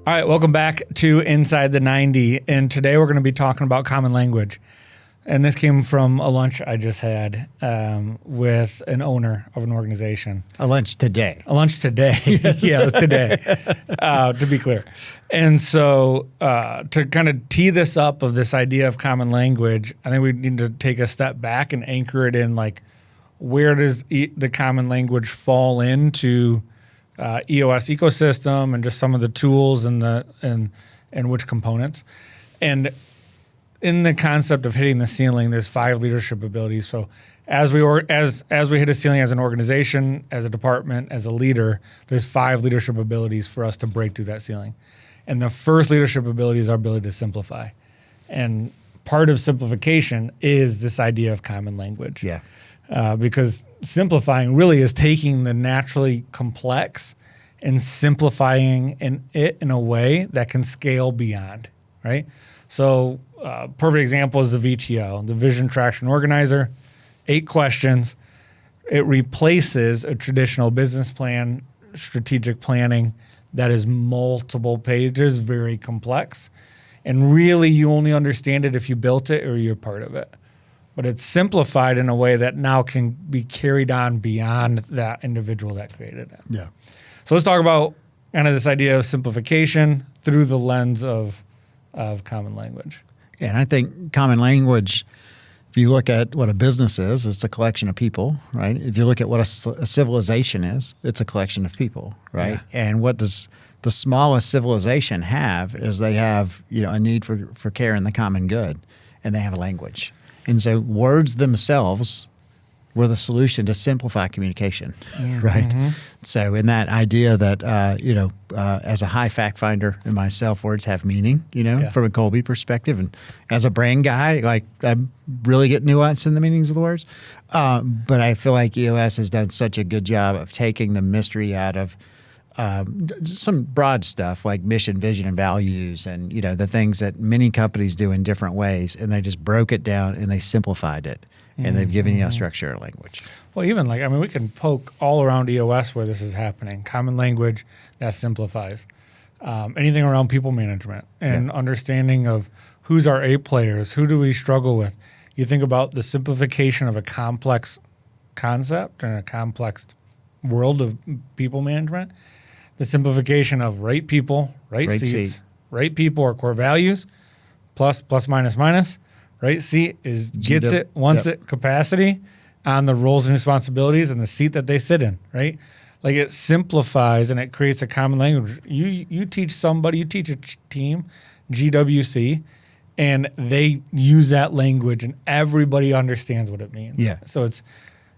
All right, welcome back to Inside the 90. And today we're going to be talking about common language. And this came from a lunch I just had with an owner of an organization. A lunch today. A lunch today. Yes. Yeah, it was today, to be clear. And so to kind of tee this up of this idea of common language, I think we need to take a step back and anchor it in, like, where does the common language fall into EOS ecosystem and just some of the tools and which components. And in the concept of hitting the ceiling, there's 5 leadership abilities. So as we hit a ceiling as an organization, as a department, as a leader, there's 5 leadership abilities for us to break through that ceiling. And the first leadership ability is our ability to simplify. And part of simplification is this idea of common language. Yeah. Because simplifying really is taking the naturally complex and simplifying it in a way that can scale beyond, right? So perfect example is the VTO, the Vision Traction Organizer, 8 questions. It replaces a traditional business plan, strategic planning that is multiple pages, very complex. And really you only understand it if you built it or you're part of it. But it's simplified in a way that now can be carried on beyond that individual that created it. Yeah. So let's talk about kind of this idea of simplification through the lens of common language. Yeah, and I think common language, if you look at what a business is, it's a collection of people, right? If you look at what a civilization is, it's a collection of people, right? Yeah. And what does the smallest civilization have is they have, a need for care in the common good, and they have a language. And so words themselves were the solution to simplify communication, right? Mm-hmm. So in that idea that, as a high fact finder in myself, words have meaning, from a Colby perspective. And as a brain guy, like, I really get nuance in the meanings of the words. But I feel like EOS has done such a good job of taking the mystery out of some broad stuff like mission, vision, and values, and the things that many companies do in different ways, and they just broke it down and they simplified it, and they've given you a structure and language. Well, even we can poke all around EOS where this is happening. Common language that simplifies. Anything around people management and understanding of who's our A players, who do we struggle with. You think about the simplification of a complex concept and a complex world of people management. The simplification of right people, right seats, right people are core values, plus, minus. Right seat is gets it, wants it, capacity on the roles and responsibilities and the seat that they sit in, right? Like, it simplifies and it creates a common language. You teach a team, GWC, and they use that language and everybody understands what it means. Yeah. So it's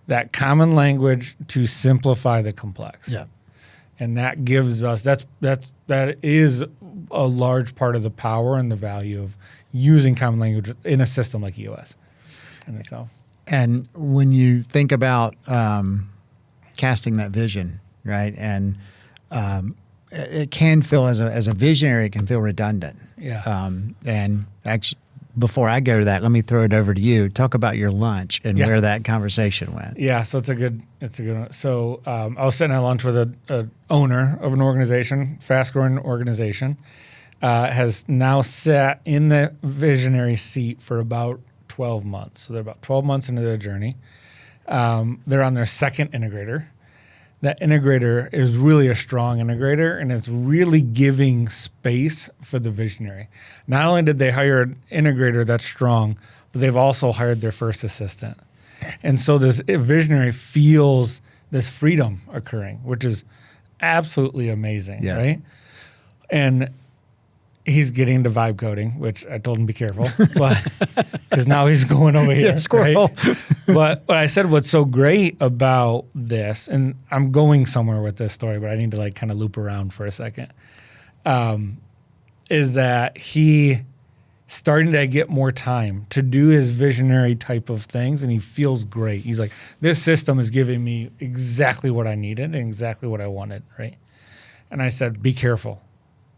that common language to simplify the complex. Yeah. And that gives us, that is a large part of the power and the value of using common language in a system like EOS. And when you think about casting that vision, right, and it can feel, as a visionary, it can feel redundant. Yeah. And actually, before I go to that, let me throw it over to you. Talk about your lunch and where that conversation went. Yeah, so it's a good one. So I was sitting at lunch with an owner of an organization, fast-growing organization, has now sat in the visionary seat for about 12 months. So they're about 12 months into their journey. They're on their second integrator. That integrator is really a strong integrator, and it's really giving space for the visionary. Not only did they hire an integrator that's strong, but they've also hired their first assistant. And so this visionary feels this freedom occurring, which is absolutely amazing, right? And he's getting into vibe coding, which I told him be careful, but because now he's going over here. Squirrel. Right? But I said what's so great about this, and I'm going somewhere with this story, but I need to kind of loop around for a second, is that he starting to get more time to do his visionary type of things, and he feels great. He's like, this system is giving me exactly what I needed and exactly what I wanted, right? And I said, be careful.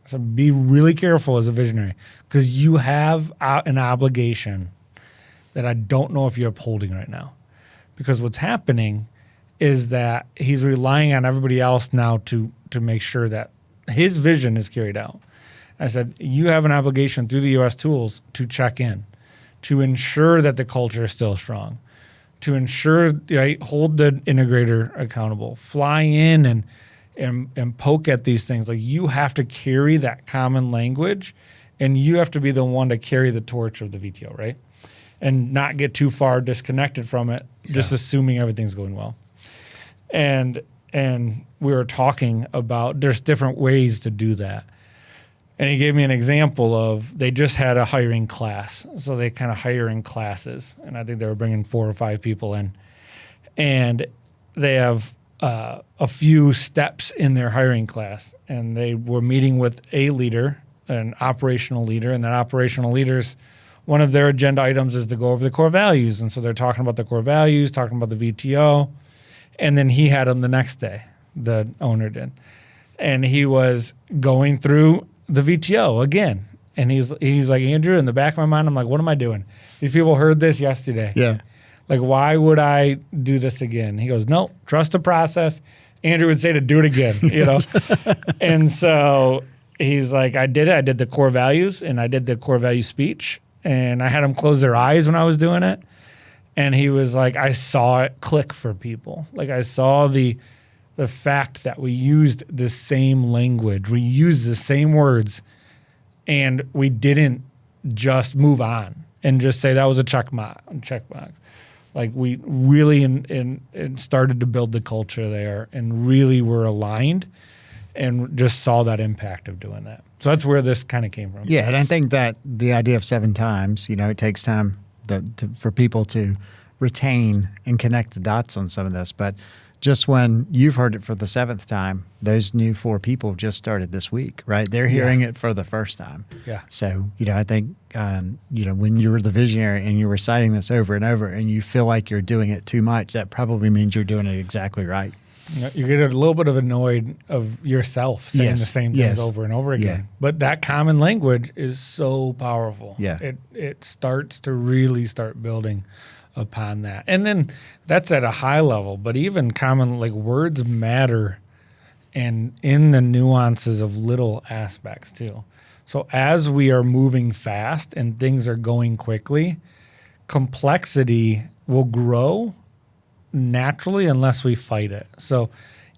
So be really careful as a visionary, because you have an obligation that I don't know if you're upholding right now. Because what's happening is that he's relying on everybody else now to make sure that his vision is carried out. I said, you have an obligation through the US tools to check in, to ensure that the culture is still strong, to ensure, right, hold the integrator accountable, fly in and poke at these things. Like, you have to carry that common language, and you have to be the one to carry the torch of the VTO, right? And not get too far disconnected from it, just assuming everything's going well. And we were talking about there's different ways to do that. And he gave me an example of they just had a hiring class. So they kind of hire in classes. And I think they were bringing 4 or 5 people in. And they have a few steps in their hiring class. And they were meeting with a leader, an operational leader. And that operational leader's, one of their agenda items is to go over the core values. And so they're talking about the core values, talking about the VTO. And then he had them the next day, the owner did. And he was going through the VTO again. And he's like, Andrew, in the back of my mind, I'm like, what am I doing? These people heard this yesterday. Yeah. Like, why would I do this again? He goes, no, trust the process. Andrew would say to do it again, you know? And so he's like, I did it. I did the core values and I did the core value speech. And I had them close their eyes when I was doing it. And he was like, I saw it click for people. Like, I saw the fact that we used the same language, we used the same words, and we didn't just move on and just say that was a checkbox. Like, we really and started to build the culture there and really were aligned and just saw that impact of doing that. So that's where this kind of came from. Yeah, and I think that the idea of 7 times, you know, it takes time for people to retain and connect the dots on some of this. But just when you've heard it for the 7th time, those new 4 people just started this week, right? They're hearing it for the first time. Yeah. So, you know, I think, you know, when you were the visionary and you're reciting this over and over and you feel like you're doing it too much, that probably means you're doing it exactly right. You get a little bit of annoyed of yourself saying the same things over and over again. Yeah. But that common language is so powerful. Yeah. It starts to really start building upon that. And then that's at a high level, but even common, like, words matter and in the nuances of little aspects too. So as we are moving fast and things are going quickly, complexity will grow naturally unless we fight it. So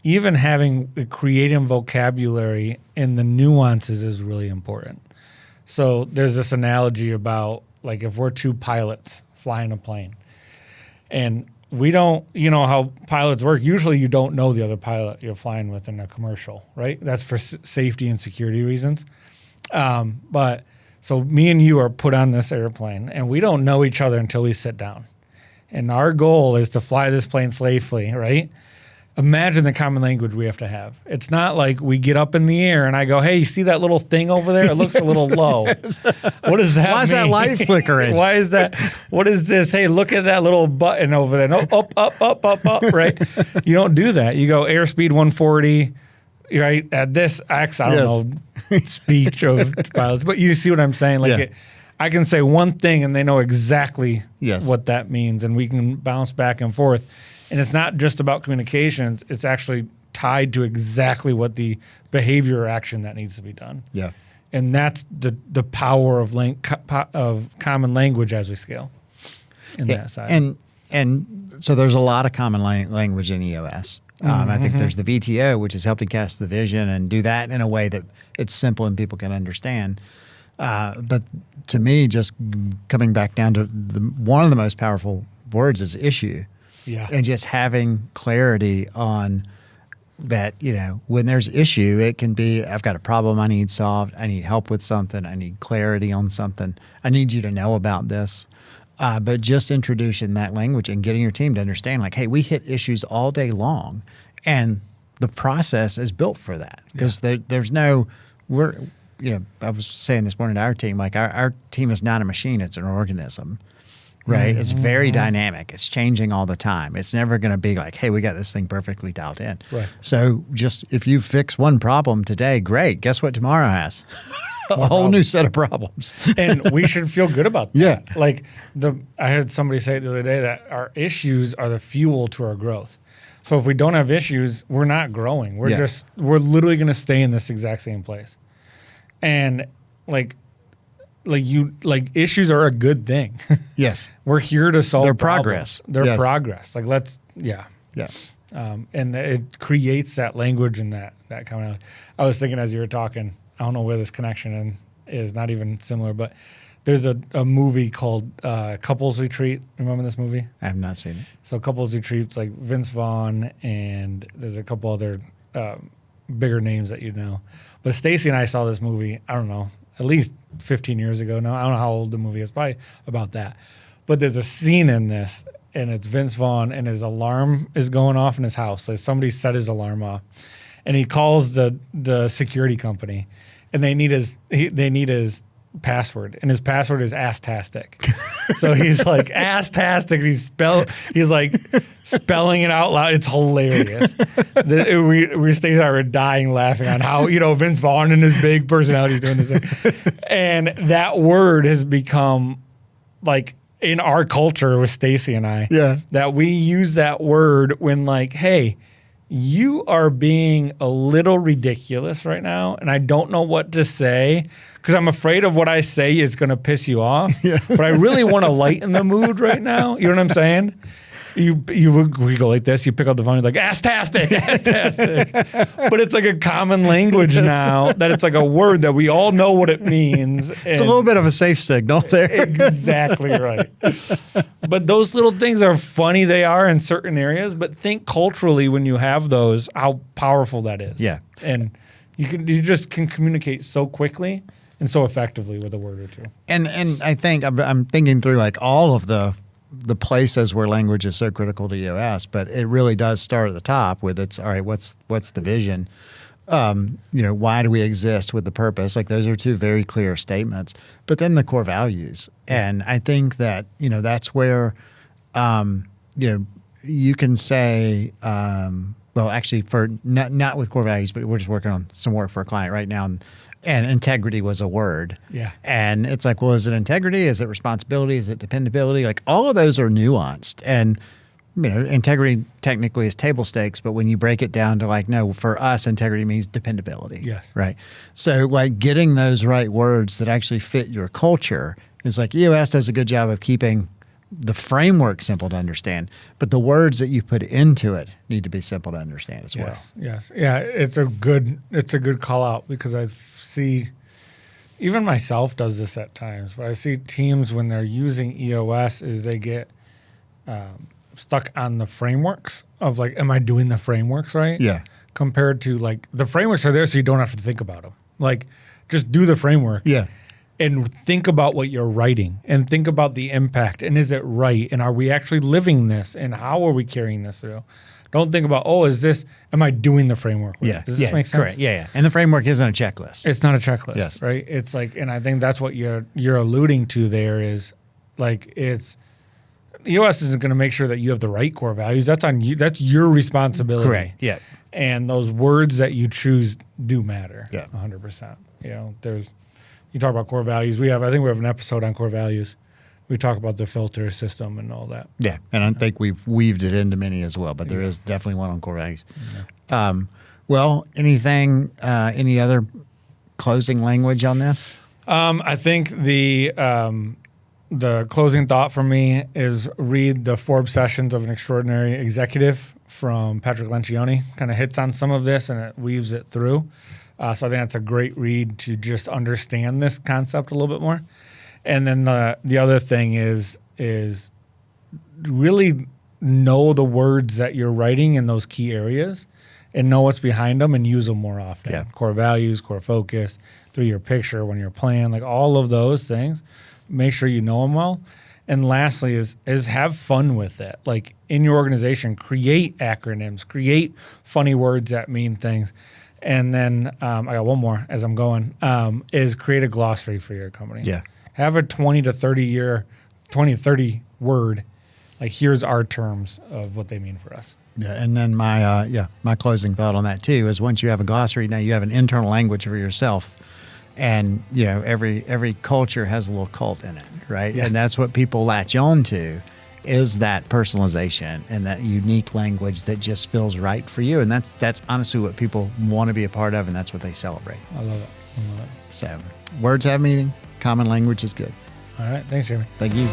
even having a creative vocabulary in the nuances is really important. So there's this analogy about, like, if we're 2 pilots flying a plane and we don't, you know how pilots work. Usually you don't know the other pilot you're flying with in a commercial, right? That's for safety and security reasons. But so me and you are put on this airplane and we don't know each other until we sit down. And our goal is to fly this plane safely, right? Imagine the common language we have to have. It's not like we get up in the air and I go, hey, you see that little thing over there? It looks a little low. What does that mean? Why is that light flickering? Why is that? What is this? Hey, look at that little button over there. No, up, right? You don't do that. You go airspeed 140, right? At this X, I don't know, speech of pilots. But you see what I'm saying? Like, I can say one thing and they know exactly what that means, and we can bounce back and forth. And it's not just about communications. It's actually tied to exactly what the behavior or action that needs to be done. Yeah. And that's the power of common language as we scale in that side. And so there's a lot of common language in EOS. I think there's the VTO, which is helping cast the vision and do that in a way that it's simple and people can understand. But to me, just coming back down to one of the most powerful words is issue. Yeah. And just having clarity on that, you know, when there's issue, it can be, I've got a problem I need solved. I need help with something. I need clarity on something. I need you to know about this. But just introducing that language and getting your team to understand, like, hey, we hit issues all day long. And the process is built for that. Because there's no, you know, I was saying this morning to our team, like our team is not a machine, it's an organism. Right. It's very dynamic. It's changing all the time. It's never going to be like, hey, we got this thing perfectly dialed in. Right. So just if you fix one problem today, great. Guess what tomorrow has? A whole new set of problems. And we should feel good about that. Yeah. Like I heard somebody say the other day that our issues are the fuel to our growth. So if we don't have issues, we're not growing. We're literally going to stay in this exact same place. And issues are a good thing. Yes. We're here to solve Their problems. progress. Their Yes. progress. Yeah. And it creates that language and that kind of. I was thinking as you were talking, I don't know where this connection is, not even similar, but there's a movie called Couples Retreat. Remember this movie? I have not seen it. So Couples Retreats, like Vince Vaughn, and there's a couple other bigger names that you know. But Stacy and I saw this movie, I don't know, at least 15 years ago now. I don't know how old the movie is, probably about that. But there's a scene in this, and it's Vince Vaughn, and his alarm is going off in his house. Like somebody set his alarm off, and he calls the security company, and they need his password, and his password is ass-tastic. So he's like ass-tastic, and he's like spelling it out loud. It's hilarious. We stayed there, we're dying laughing on how Vince Vaughn and his big personality is doing this thing. And that word has become like in our culture with Stacy and I, that we use that word when like, hey, you are being a little ridiculous right now, and I don't know what to say because I'm afraid of what I say is going to piss you off. But I really want to lighten the mood right now. You know what I'm saying? We go like this. You pick up the phone. You're like, ass-tastic. But it's like a common language now that it's like a word that we all know what it means. It's a little bit of a safe signal there. Exactly right. But those little things are funny. They are in certain areas. But think culturally when you have those, how powerful that is. Yeah. And you just can communicate so quickly and so effectively with a word or two. And I think I'm thinking through like all of the places where language is so critical to EOS, but it really does start at the top with all right, what's the vision? Why do we exist with the purpose? Like those are two very clear statements, but then the core values. And I think that, that's where, you can say, well, actually for not with core values, but we're just working on some work for a client right now. And integrity was a word. Yeah. And it's like, well, is it integrity? Is it responsibility? Is it dependability? Like all of those are nuanced. And, integrity technically is table stakes, but when you break it down to like, no, for us, integrity means dependability. Yes. Right. So like getting those right words that actually fit your culture is like EOS does a good job of keeping the framework simple to understand, but the words that you put into it need to be simple to understand as well. Yes. Yeah. It's a good call out because I see, even myself does this at times, but I see teams when they're using EOS is they get stuck on the frameworks of like, am I doing the frameworks right? Yeah. Compared to like the frameworks are there so you don't have to think about them. Like just do the framework. Yeah. And think about what you're writing and think about the impact and is it right? And are we actually living this? And how are we carrying this through? Don't think about, am I doing the framework? Yeah. Does this make sense? Correct. Yeah. And the framework isn't a checklist. It's not a checklist, Yes. right? It's like, and I think that's what you're alluding to there is like, EOS isn't going to make sure that you have the right core values. That's on you. That's your responsibility. Correct. Yeah. And those words that you choose do matter. Yeah. 100%. You talk about core values. I think we have an episode on core values. We talk about the filter system and all that. Yeah, and I think we've weaved it into many as well, but there is definitely one on core values. Yeah. Well, any other closing language on this? I think the closing thought for me is read the 4 Obsessions of an Extraordinary Executive from Patrick Lencioni. Kind of hits on some of this and it weaves it through. So I think that's a great read to just understand this concept a little bit more. And then the other thing is really know the words that you're writing in those key areas and know what's behind them and use them more often. Yeah. Core values, core focus, 3-year picture, 1-year plan, like all of those things. Make sure you know them well. And lastly is have fun with it. Like in your organization, create acronyms, create funny words that mean things. And then I got one more as I'm going, is create a glossary for your company. Yeah. Have a 20 to 30 word, like here's our terms of what they mean for us. Yeah, and then my closing thought on that too is once you have a glossary, now you have an internal language for yourself. And every culture has a little cult in it, right? Yeah. And that's what people latch on to. is that personalization and that unique language that just feels right for you. And that's honestly what people want to be a part of, and that's what they celebrate. I love it. I love it. So words have meaning. Common language is good. All right. Thanks, Jami. Thank you.